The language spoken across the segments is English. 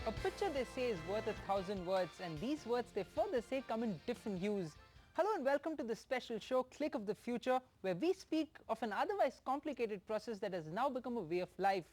A picture, they say, is worth 1,000 words, and these words, they further say, come in different hues. Hello and welcome to this special show, Click of the Future, where we speak of an otherwise complicated process that has now become a way of life,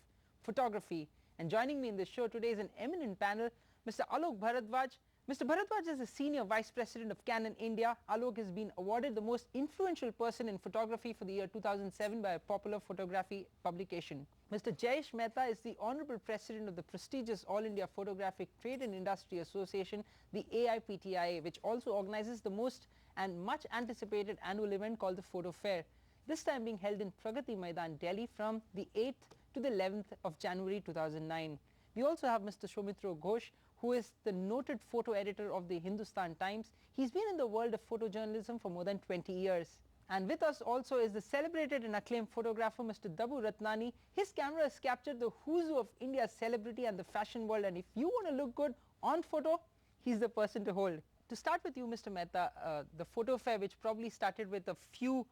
photography. And joining me in this show today is an eminent panel, Mr. Alok Bharadwaj. Mr. Bharadwaj is the Senior Vice President of CANON India. Alok has been awarded the most influential person in photography for the year 2007 by a popular photography publication. Mr. Jayesh Mehta is the Honorable President of the prestigious All India Photographic Trade and Industry Association, the AIPTIA, which also organizes the most and much anticipated annual event called the Photo Fair, this time being held in Pragati Maidan, Delhi from the 8th to the 11th of January 2009. We also have Mr. Soumitra Ghosh, who is the noted photo editor of the Hindustan Times. He's been in the world of photojournalism for more than 20 years. And with us also is the celebrated and acclaimed photographer Mr. Daboo Ratnani. His camera has captured the who's who of India's celebrity and the fashion world, and if you want to look good on photo, he's the person to hold. To start with you, Mr. Mehta, the photo fair, which probably started with a few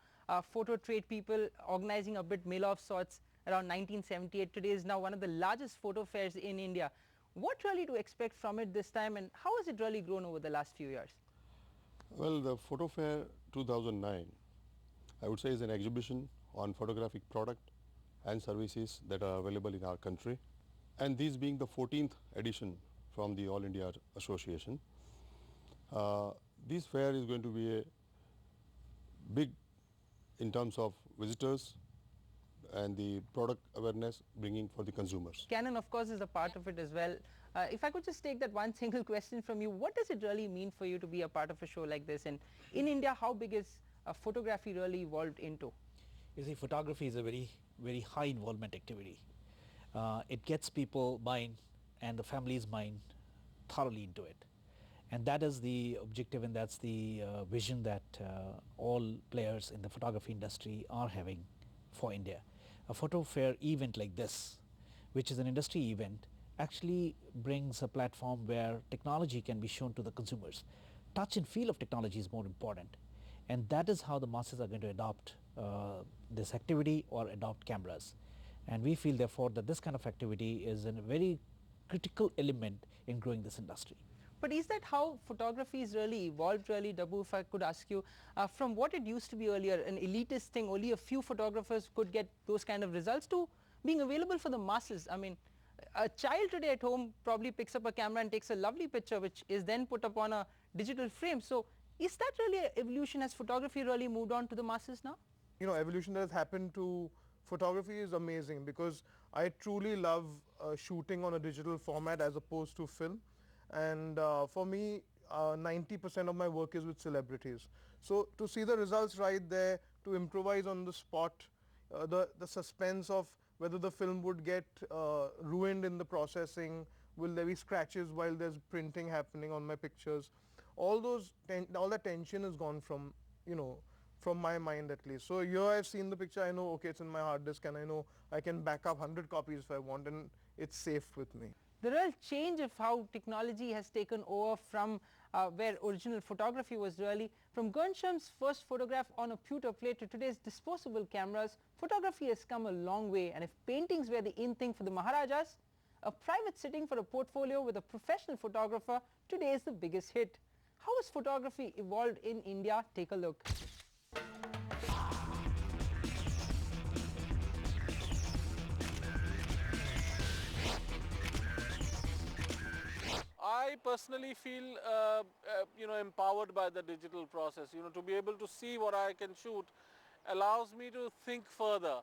photo trade people organizing a bit mill of sorts around 1978, today is now one of the largest photo fairs in India. What really to expect from it this time, and how has it really grown over the last few years? Well, the Photo Fair 2009, I would say, is an exhibition on photographic product and services that are available in our country. And this being the 14th edition from the All India Association, this fair is going to be a big in terms of visitors and the product awareness bringing for the consumers. CANON, of course, is a part of it as well. If I could just take that one single question from you, what does it really mean for you to be a part of a show like this? And in India, how big is photography really evolved into? You see, photography is a very high involvement activity. It gets people mind and the family's mind thoroughly into it. And that is the objective, and that's the vision that all players in the photography industry are having for India. A photo fair event like this, which is an industry event, actually brings a platform where technology can be shown to the consumers. Touch and feel of technology is more important, and that is how the masses are going to adopt this activity or adopt cameras. And we feel therefore that this kind of activity is a very critical element in growing this industry. But is that how photography is really evolved, really, Daboo, if I could ask you, from what it used to be earlier, an elitist thing, only a few photographers could get those kind of results, to being available for the masses? I mean, a child today at home probably picks up a camera and takes a lovely picture, which is then put up on a digital frame. So is that really an evolution? Has photography really moved on to the masses now? You know, evolution that has happened to photography is amazing, because I truly love shooting on a digital format as opposed to film. And for me, 90% of my work is with celebrities. So to see the results right there, to improvise on the spot, the suspense of whether the film would get ruined in the processing, will there be scratches while there's printing happening on my pictures, all that tension is gone from, you know, from my mind at least. So here I've seen the picture, I know, okay, it's in my hard disk, and I know I can back up 100 copies if I want, and it's safe with me. The real change of how technology has taken over from where original photography was really, from Ghanshyam's first photograph on a pewter plate to today's disposable cameras, photography has come a long way. And if paintings were the in thing for the Maharajas, a private sitting for a portfolio with a professional photographer today is the biggest hit. How has photography evolved in India? Take a look. I personally feel empowered by the digital process. To be able to see what I can shoot allows me to think further.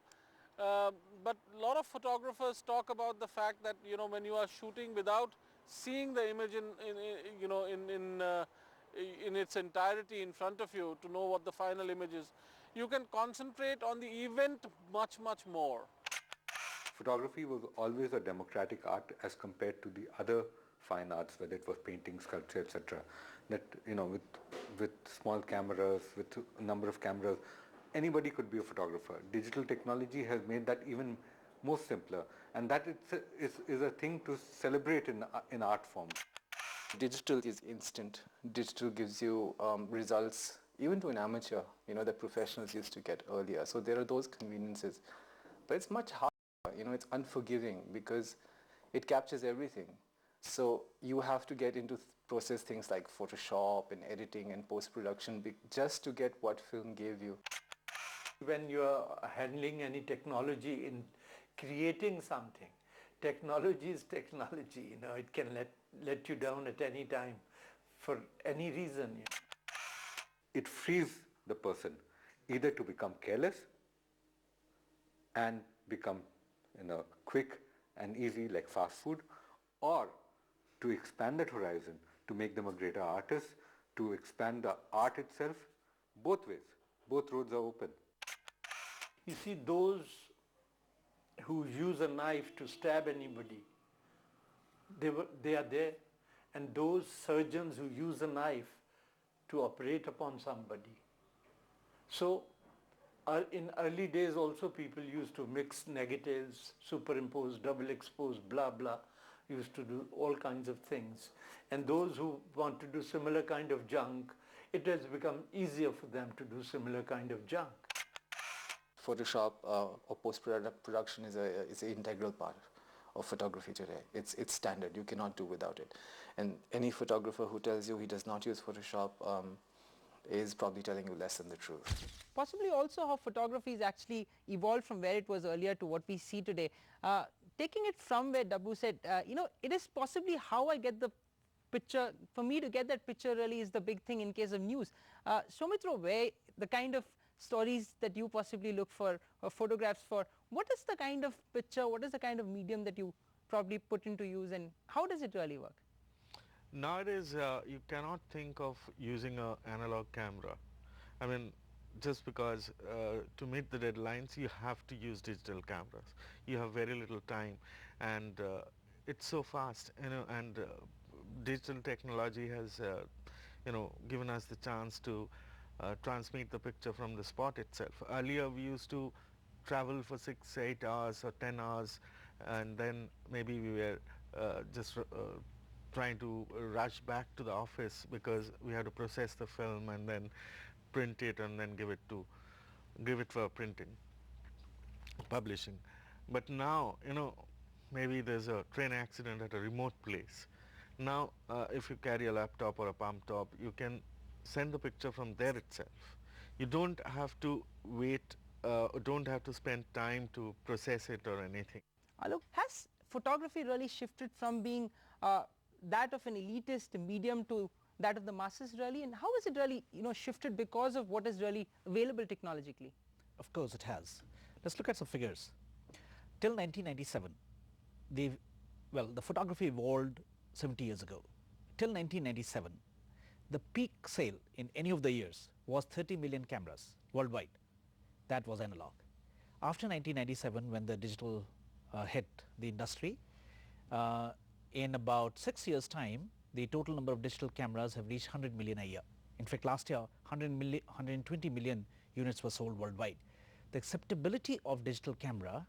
But a lot of photographers talk about the fact that when you are shooting without seeing the image in its entirety in front of you to know what the final image is, you can concentrate on the event much more. Photography was always a democratic art as compared to the other fine arts, whether it was painting, sculpture, etc. That with small cameras, with a number of cameras, anybody could be a photographer. Digital technology has made that even more simpler, and that is a thing to celebrate in art form. Digital is instant. Digital gives you results even to an amateur, that professionals used to get earlier. So there are those conveniences, but it's much harder. It's unforgiving because it captures everything. So you have to get into process things like Photoshop and editing and post-production just to get what film gave you. When you are handling any technology in creating something, technology is technology, it can let you down at any time for any reason. It frees the person either to become careless and become quick and easy like fast food, or to expand that horizon, to make them a greater artist, to expand the art itself. Both ways, both roads are open. You see, those who use a knife to stab anybody, they are there, and those surgeons who use a knife to operate upon somebody. So in early days also people used to mix negatives, superimpose, double expose, blah blah, used to do all kinds of things. And those who want to do similar kind of junk, it has become easier for them to do similar kind of junk. Photoshop or post-production is an integral part of photography today. It's standard. You cannot do without it. And any photographer who tells you he does not use Photoshop is probably telling you less than the truth. Possibly also how photography is actually evolved from where it was earlier to what we see today. Taking it from where Daboo said, it is possibly how I get the picture. For me to get that picture really is the big thing in case of news. Soumitra, where the kind of stories that you possibly look for or photographs for, what is the kind of picture, what is the kind of medium that you probably put into use, and how does it really work? Nowadays, you cannot think of using an analog camera. I mean, just because to meet the deadlines, you have to use digital cameras. You have very little time, and it's so fast, and digital technology has, given us the chance to transmit the picture from the spot itself. Earlier, we used to travel for 6, 8 hours or 10 hours, and then maybe we were just trying to rush back to the office because we had to process the film and then print it and then give it for printing, publishing. But now, maybe there's a train accident at a remote place. Now, if you carry a laptop or a palm top, you can send the picture from there itself. You don't have to wait, don't have to spend time to process it or anything. Alok, has photography really shifted from being that of an elitist medium to that of the masses really, and how has it really shifted because of what is really available technologically? Of course it has. Let's look at some figures. Till 1997, the photography evolved 70 years ago. Till 1997, the peak sale in any of the years was 30 million cameras worldwide. That was analog. After 1997, when the digital hit the industry, in about 6 years' time, the total number of digital cameras have reached 100 million a year. In fact, last year, 120 million units were sold worldwide. The acceptability of digital camera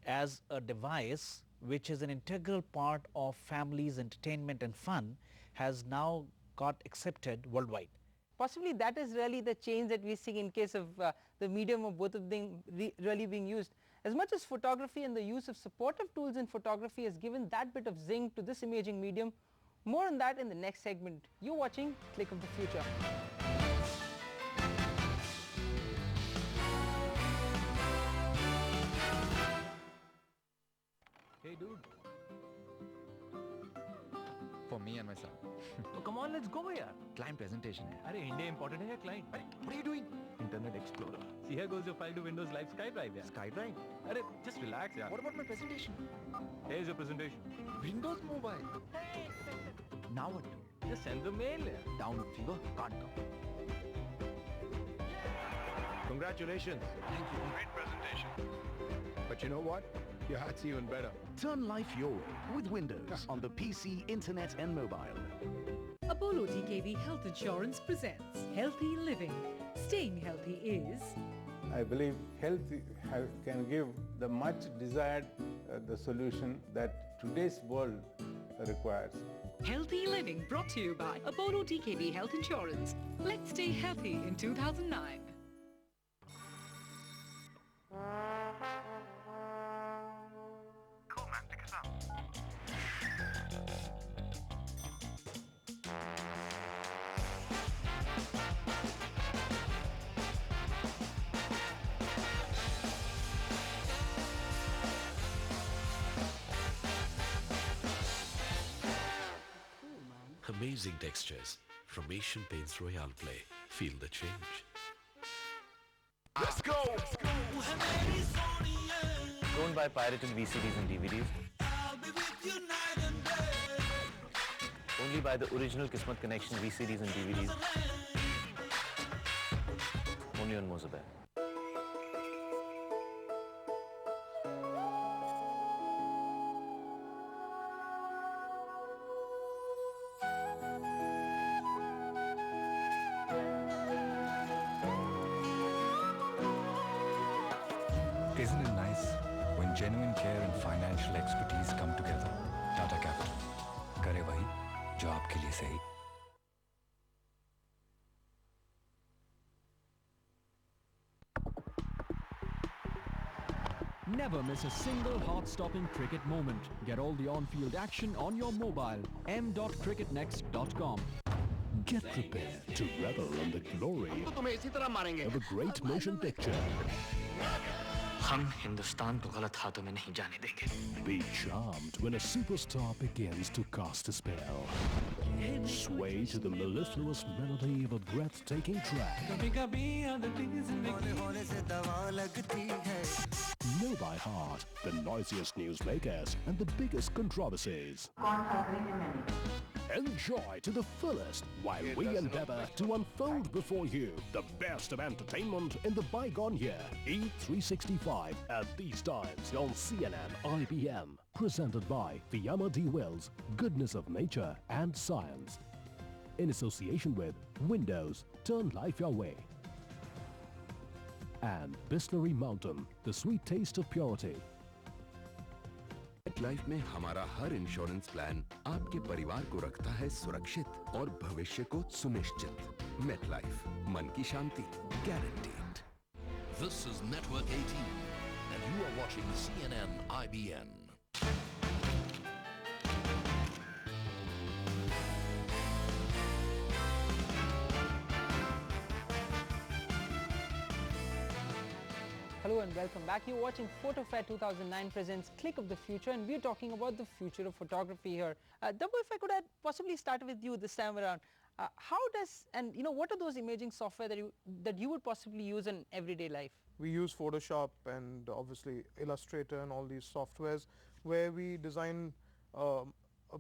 as a device which is an integral part of families' entertainment and fun has now got accepted worldwide. Possibly that is really the change that we see in case of the medium of both of them really being used. As much as photography and the use of supportive tools in photography has given that bit of zing to this imaging medium, more on that in the next segment. You're watching Click of the Future. Hey dude. For me and my son. So come on, let's go yaar. Client presentation hai. Arey India important hai ya client? Arey, what are you doing? Internet Explorer. See, here goes your file to Windows Live SkyDrive yaar. SkyDrive? Arey, just relax yaar. What about my presentation? Here's your presentation. Windows Mobile. Hey. Now what do? Just send the mail yaar. Download fever, can't come. Congratulations. Thank you. Great presentation. But you know what? Your heart's even better. Turn life your way with Windows on the PC, internet and mobile. Apollo TKV Health Insurance presents Healthy Living. Staying healthy is... I believe health can give the much desired the solution that today's world requires. Healthy Living brought to you by Apollo TKV Health Insurance. Let's stay healthy in 2009. Amazing textures from Asian Paints Royale Play. Feel the change. Let's go! Don't buy pirated VCDs and DVDs. Only buy the original Kismet Connection VCDs and DVDs. Only on Mozabel. Isn't it nice when genuine care and financial expertise come together? Tata Capital. करे वही जो आपके लिए सही. Never miss a single heart-stopping cricket moment. Get all the on-field action on your mobile. m.cricketnext.com. Get prepared to revel in the glory of a great motion picture. हम हिंदुस्तान को गलत हाथों में नहीं जाने देंगे. Be charmed when a superstar begins to cast a spell. Sway to the mellifluous melody of a breathtaking track. Know by heart the noisiest newsmakers and the biggest controversies. Enjoy to the fullest while we endeavor to unfold before you the best of entertainment in the bygone year. E365 at these times on CNN IBM. Presented by Fiamma D. Wells, Goodness of Nature and Science. In association with Windows, turn life your way. And Bisleri Mountain, the sweet taste of purity. Life में हमारा हर insurance plan आपके परिवार को रखता है सुरक्षित और भविष्य को सुनिश्चित. मेट लाइफ, मन की शांति, guaranteed. This is Network 18 and you are watching CNN IBN. Hello and welcome back. You're watching Photo Fair 2009 presents Click of the Future, and we're talking about the future of photography here. Daboo, if I could possibly start with you this time around, how does, and what are those imaging software that you would possibly use in everyday life? We use Photoshop and obviously Illustrator and all these softwares where we design,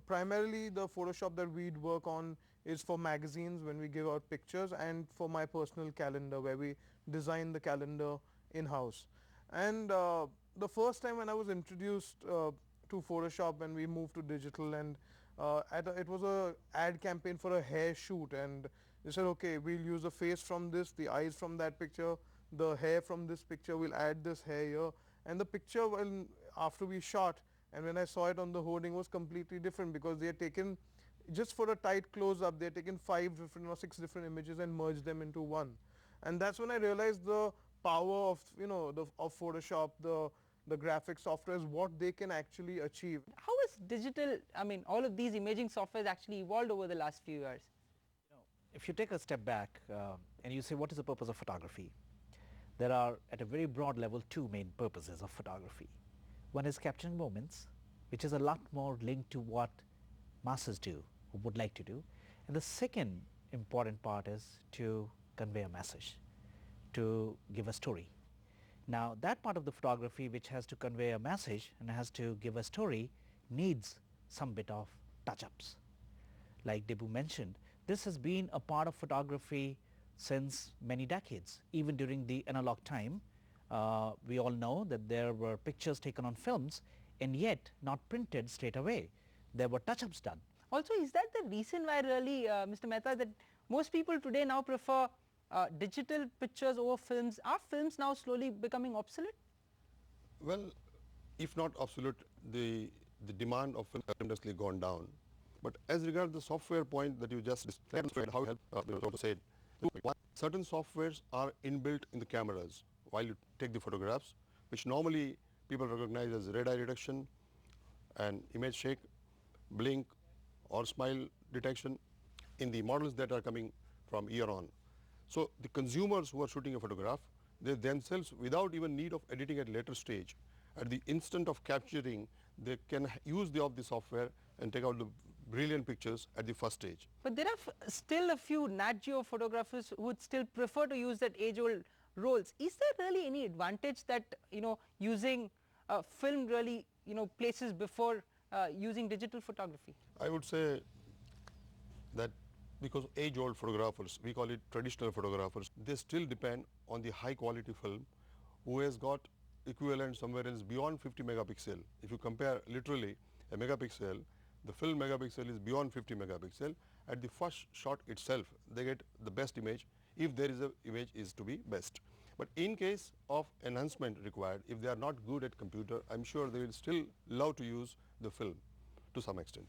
primarily the Photoshop that we'd work on is for magazines when we give out pictures, and for my personal calendar where we design the calendar in-house. And the first time when I was introduced to Photoshop when we moved to digital, and it was a ad campaign for a hair shoot, and they said, okay, we'll use the face from this, the eyes from that picture, the hair from this picture, we'll add this hair here. And the picture, after we shot, and when I saw it on the hoarding, was completely different, because they had taken, just for a tight close-up, they had taken 5 different or 6 different images and merged them into one. And that's when I realized the power of of Photoshop, the graphic software, is what they can actually achieve. How is digital, all of these imaging softwares actually evolved over the last few years? If you take a step back and you say what is the purpose of photography, there are at a very broad level 2 main purposes of photography. One is capturing moments, which is a lot more linked to what masses do or would like to do, and the second important part is to convey a message, to give a story. Now that part of the photography which has to convey a message and has to give a story needs some bit of touch-ups. Like Daboo mentioned, this has been a part of photography since many decades. Even during the analog time, we all know that there were pictures taken on films and yet not printed straight away. There were touch-ups done. Also, is that the reason why really, Mr. Mehta, that most people today now prefer digital pictures over films? Are films now slowly becoming obsolete? Well, if not obsolete, the demand of film has tremendously gone down. But as regards the software point that you just described, how it helps, certain softwares are inbuilt in the cameras while you take the photographs, which normally people recognize as red eye detection and image shake, blink or smile detection in the models that are coming from year on. So the consumers who are shooting a photograph, they themselves, without even need of editing at later stage, at the instant of capturing, they can use the software and take out the brilliant pictures at the first stage. But there are still a few Nat Geo photographers who would still prefer to use that age-old rolls. Is there really any advantage that using film really places before using digital photography? I would say that because age-old photographers, we call it traditional photographers, they still depend on the high-quality film who has got equivalent somewhere else beyond 50 megapixel. If you compare literally a megapixel, the film megapixel is beyond 50 megapixel. At the first shot itself, they get the best image if there is a image is to be best. But in case of enhancement required, if they are not good at computer, I'm sure they will still love to use the film to some extent.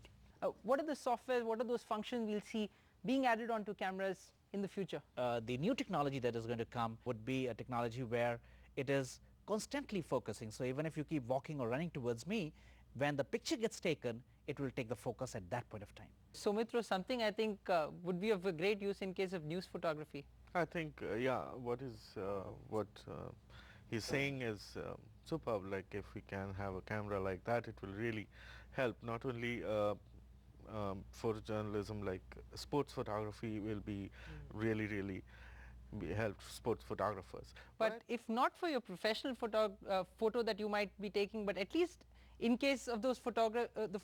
What are the software, what are those functions we'll see being added onto cameras in the future? The new technology that is going to come would be a technology where it is constantly focusing. So even if you keep walking or running towards me, when the picture gets taken, it will take the focus at that point of time. Soumitra, something I think would be of a great use in case of news photography. I think, what he's saying is superb. Like if we can have a camera like that, it will really help not only for journalism, like sports photography will be really help sports photographers. But if not for your professional photo that you might be taking, but at least in case of those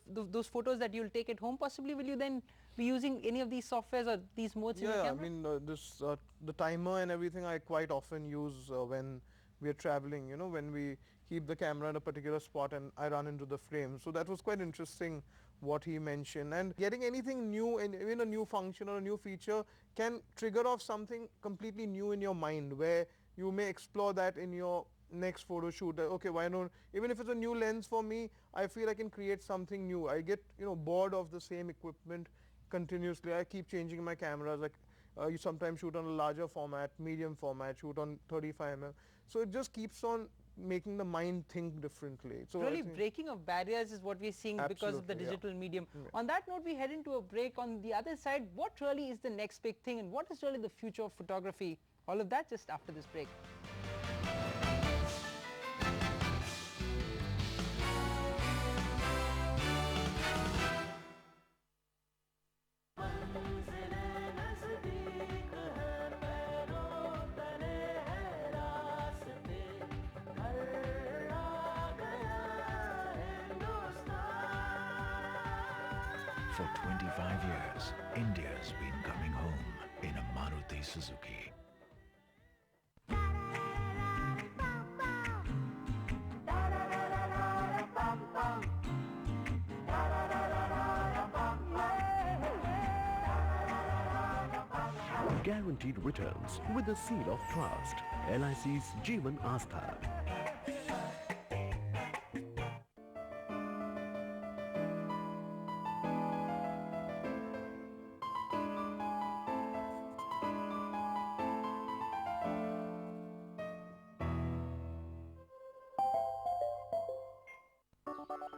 those photos that you'll take at home, possibly will you then be using any of these softwares or these modes in your camera? I mean the timer and everything I quite often use when we are traveling, when we keep the camera in a particular spot and I run into the frame. So that was quite interesting what he mentioned, and getting anything new and even a new function or a new feature can trigger off something completely new in your mind where you may explore that in your next photo shoot. Okay, why not, even if it's a new lens for me, I feel I can create something new. I get bored of the same equipment continuously. I keep changing my cameras, like you sometimes shoot on a larger format, medium format, shoot on 35mm. So it just keeps on making the mind think differently. So really breaking of barriers is what we're seeing because of the digital medium. On that note, we head into a break. On the other side, what really is the next big thing and what is really the future of photography? All of that just after this break. For 25 years, India's been coming home in a Maruti Suzuki. Guaranteed returns with the seal of trust. LIC's Jeevan Aastha.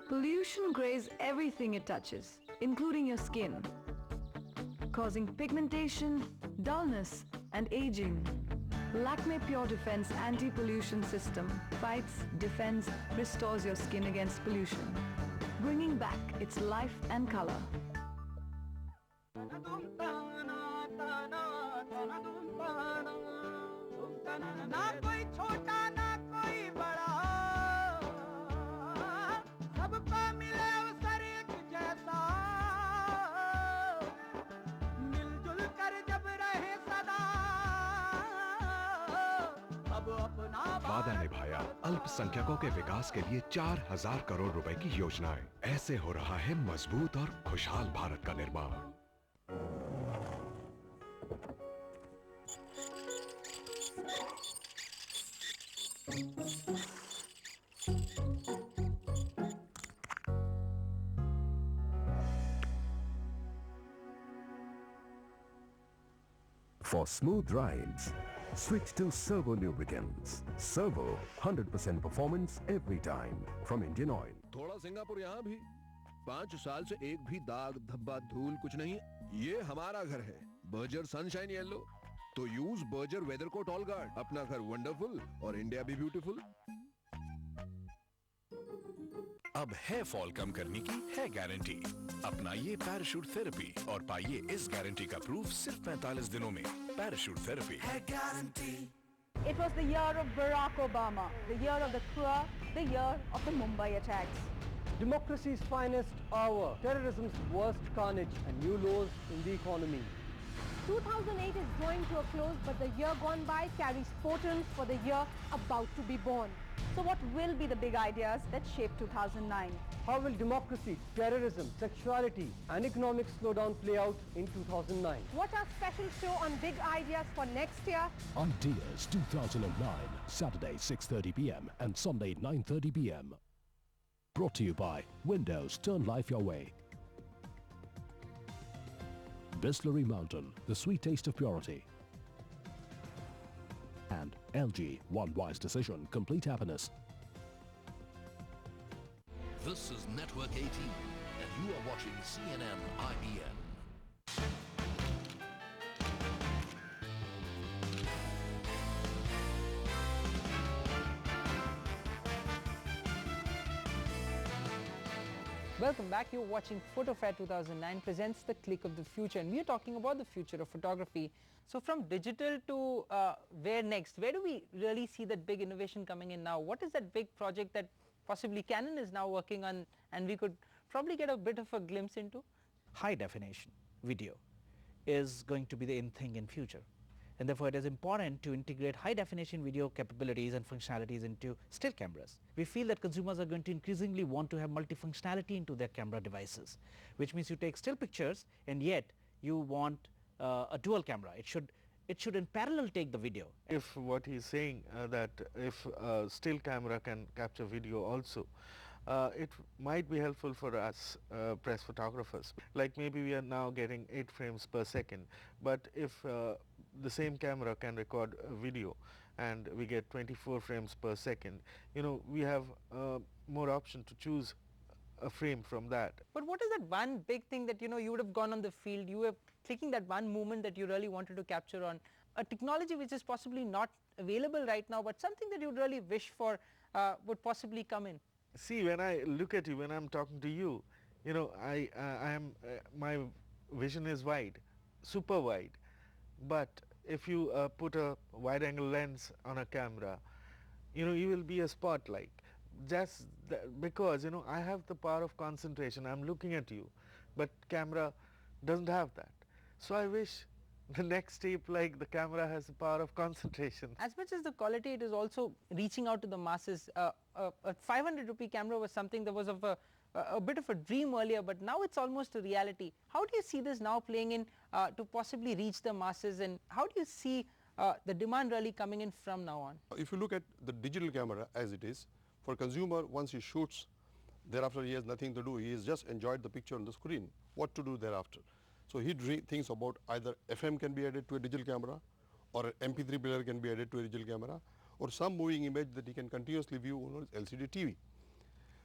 Pollution grays everything it touches, including your skin, causing pigmentation, dullness, and aging. Lakme Pure Defense Anti-Pollution System fights, defends, restores your skin against pollution, bringing back its life and color. वादा निभाया अल्पसंख्यकों के विकास के लिए 4,000 करोड़ रुपए की योजनाएं। ऐसे हो रहा है मजबूत और खुशहाल भारत का निर्माण। For smooth rides, switch to Servo lubricants. Servo, 100% performance every time from Indian Oil. थोड़ा सिंगापुर यहाँ भी 5 साल से एक भी दाग धब्बा धूल कुछ नहीं। ये हमारा घर है, बर्जर सनशाइन येलो। तो use Berger weather coat all guard. अपना घर वंडरफुल और इंडिया भी ब्यूटीफुल। अब हेयर फॉल कम करने की है गारंटी। अपनाइए पैराशूट थेरेपी और पाइए इस गारंटी का प्रूफ सिर्फ 45 दिनों में। पैराशूट थेरेपी है guarantee. It was the year of Barack Obama, the year of the Queer, the year of the Mumbai attacks. Democracy's finest hour, terrorism's worst carnage, and new lows in the economy. 2008 is drawing to a close, but the year gone by carries portents for the year about to be born. So what will be the big ideas that shape 2009? How will democracy, terrorism, sexuality, and economic slowdown play out in 2009? Watch our special show on big ideas for next year. Ideas 2009, Saturday 6:30 p.m. and Sunday 9:30 p.m. Brought to you by Windows, turn life your way. Bisleri Mountain, the sweet taste of purity. And LG, one wise decision, complete happiness. This is Network 18, and you are watching CNN IBN. Welcome back. You're watching Photo Fair 2009 presents the click of the future, and we're talking about the future of photography. So from digital to where next? Where do we really see that big innovation coming in now? What is that big project that possibly Canon is now working on and we could probably get a bit of a glimpse into? High definition video is going to be the in thing in future, and therefore it is important to integrate high definition video capabilities and functionalities into still cameras. We feel that consumers are going to increasingly want to have multifunctionality into their camera devices, which means you take still pictures and yet you want a dual camera. It should in parallel take the video. If what he's saying that if still camera can capture video also, it might be helpful for us press photographers. Like maybe we are now getting 8 frames per second, but if the same camera can record video and we get 24 frames per second, you know, we have more option to choose a frame from that. But what is that one big thing that, you know, you would have gone on the field, you were clicking that one movement that you really wanted to capture on, a technology which is possibly not available right now, but something that you'd really wish for would possibly come in? See, when I look at you, when I'm talking to you, you know, my vision is wide, super wide. But if you put a wide angle lens on a camera, you know, you will be a spotlight. Just because, you know, I have the power of concentration, I'm looking at you, but camera doesn't have that. So I wish the next step, like the camera has the power of concentration. As much as the quality, it is also reaching out to the masses. A 500 rupee camera was something that was of a bit of a dream earlier, but now it's almost a reality. How do you see this now playing in to possibly reach the masses, and how do you see the demand really coming in from now on? If you look at the digital camera as it is, for consumer, once he shoots, thereafter he has nothing to do. He has just enjoyed the picture on the screen. What to do thereafter? So he thinks about either FM can be added to a digital camera, or an MP3 player can be added to a digital camera, or some moving image that he can continuously view on his LCD TV.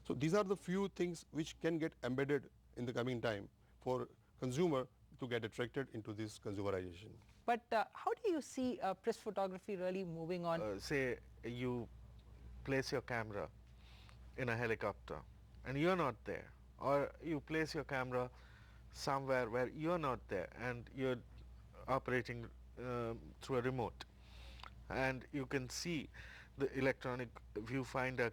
So these are the few things which can get embedded in the coming time for consumer to get attracted into this consumerization. But how do you see press photography really moving on? Say you place your camera in a helicopter and you're not there, or you place your camera somewhere where you're not there and you're operating through a remote, and you can see the electronic viewfinder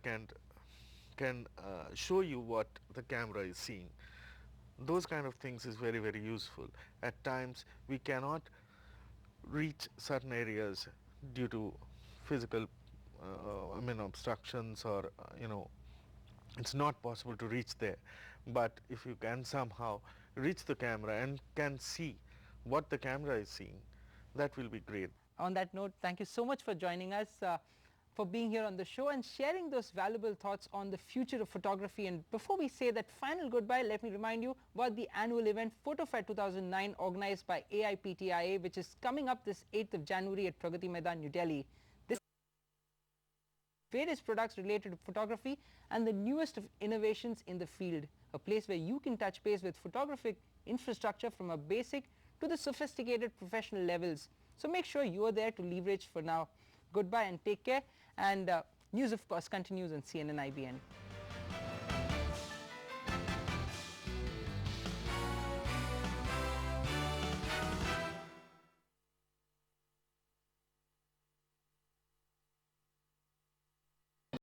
can show you what the camera is seeing. Those kind of things is very, very useful. At times we cannot reach certain areas due to physical obstructions, or you know, it's not possible to reach there. But if you can somehow reach the camera and can see what the camera is seeing, that will be great. On that note, thank you so much for joining us, for being here on the show and sharing those valuable thoughts on the future of photography. And before we say that final goodbye, let me remind you about the annual event Photo Fair 2009, organized by AIPTIA, which is coming up this 8th of January at Pragati Maidan, New Delhi. This various products related to photography and the newest of innovations in the field, a place where you can touch base with photographic infrastructure from a basic to the sophisticated professional levels. So make sure you are there to leverage. For now, goodbye and take care, and news of course continues on CNN IBN.